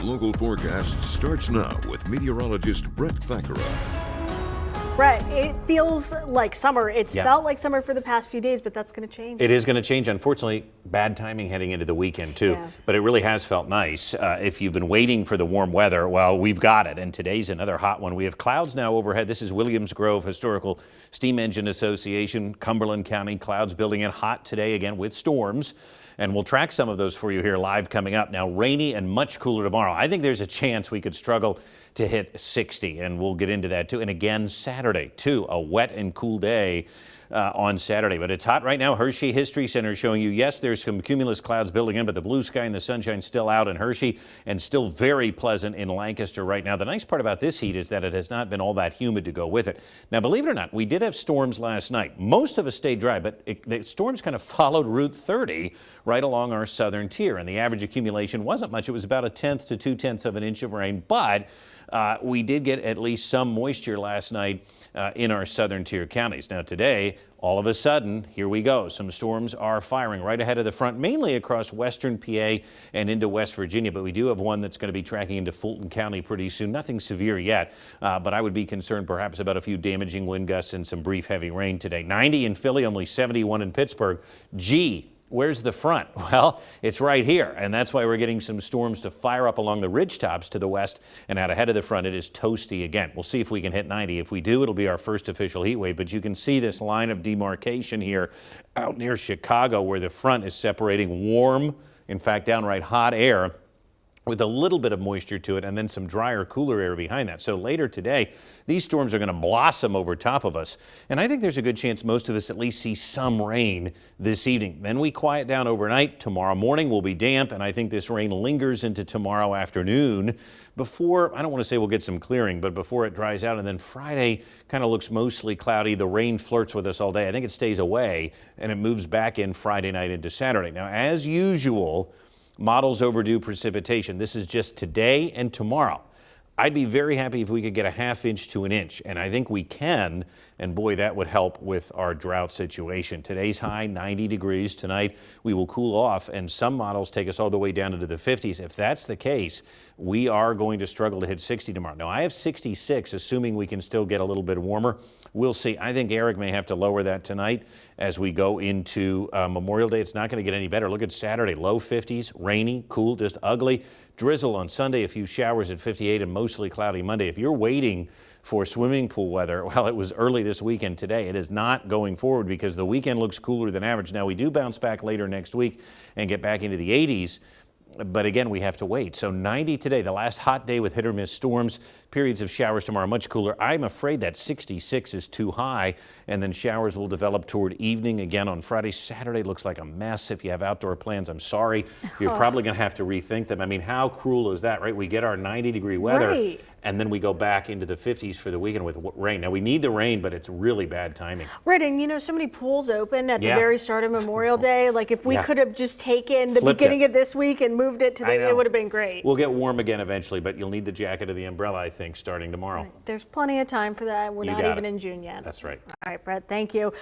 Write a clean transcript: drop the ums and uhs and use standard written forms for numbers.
Local forecast starts now with meteorologist Brett Thakara. Brett, it feels like summer. It's Yeah. felt like summer for the past few days, but that's going to change. It is going to change. Unfortunately, bad timing heading into the weekend, too. Yeah. But it really has felt nice. If you've been waiting for the warm weather, well, we've got it. And today's another hot one. We have clouds now overhead. This is Williams Grove Historical Steam Engine Association, Cumberland County. Clouds building in hot today again with storms. And we'll track some of those for you here live coming up. Now, rainy and much cooler tomorrow. I think there's a chance we could struggle to hit 60, and we'll get into that too. And again, Saturday, too, a wet and cool day on Saturday. But it's hot right now. Hershey History Center showing you, yes, there's some cumulus clouds building in, but the blue sky and the sunshine still out in Hershey and still very pleasant in Lancaster right now. The nice part about this heat is that it has not been all that humid to go with it. Now, believe it or not, we did have storms last night. Most of us stayed dry, but the storms kind of followed Route 30 right along our southern tier, and the average accumulation wasn't much. It was about 1/10 to 2/10 of an inch of rain, but we did get at least some moisture last night in our southern tier counties. Now today, all of a sudden, here we go. Some storms are firing right ahead of the front, mainly across western PA and into West Virginia. But we do have one that's going to be tracking into Fulton County pretty soon. Nothing severe yet, but I would be concerned perhaps about a few damaging wind gusts and some brief heavy rain today. 90 in Philly, only 71 in Pittsburgh. Where's the front? Well, it's right here, and that's why we're getting some storms to fire up along the ridgetops to the west and out ahead of the front. It is toasty again. We'll see if we can hit 90. If we do, it'll be our first official heat wave, but you can see this line of demarcation here out near Chicago where the front is separating warm, in fact, downright hot air with a little bit of moisture to it and then some drier, cooler air behind that. So later today, these storms are going to blossom over top of us. And I think there's a good chance most of us at least see some rain this evening. Then we quiet down overnight. Tomorrow morning will be damp, and I think this rain lingers into tomorrow afternoon before, I don't want to say we'll get some clearing, but before it dries out. And then Friday kind of looks mostly cloudy. The rain flirts with us all day. I think it stays away, and it moves back in Friday night into Saturday. Now, as usual, models overdue precipitation. This is just today and tomorrow. I'd be very happy if we could get a ½ inch to an inch, and I think we can, and boy, that would help with our drought situation. Today's high, 90 degrees. Tonight, we will cool off, and some models take us all the way down into the 50s. If that's the case, we are going to struggle to hit 60 tomorrow. Now, I have 66, assuming we can still get a little bit warmer. We'll see. I think Eric may have to lower that tonight as we go into Memorial Day. It's not going to get any better. Look at Saturday, low 50s, rainy, cool, just ugly. Drizzle on Sunday, a few showers at 58, and mostly cloudy Monday. If you're waiting for swimming pool weather, well, it was early this weekend today. It is not going forward because the weekend looks cooler than average. Now, we do bounce back later next week and get back into the 80s. But again, we have to wait. So 90 today, the last hot day with hit or miss storms, periods of showers tomorrow, much cooler. I'm afraid that 66 is too high, and then showers will develop toward evening again on Friday. Saturday looks like a mess. If you have outdoor plans, I'm sorry. You're probably going to have to rethink them. I mean, how cruel is that, right? We get our 90-degree weather, Right. and then we go back into the 50s for the weekend with rain. Now, we need the rain, but it's really bad timing. Right, and you know, so many pools open at the Yeah. very start of Memorial Day. Like if we Yeah. could have just taken the Flipped beginning it. of this week and moved it to I know. it would have been great. We'll get warm again eventually, but you'll need the jacket or the umbrella, I think, starting tomorrow. There's plenty of time for that. We're You not got even it. in June yet. That's right. All right, Brett, thank you.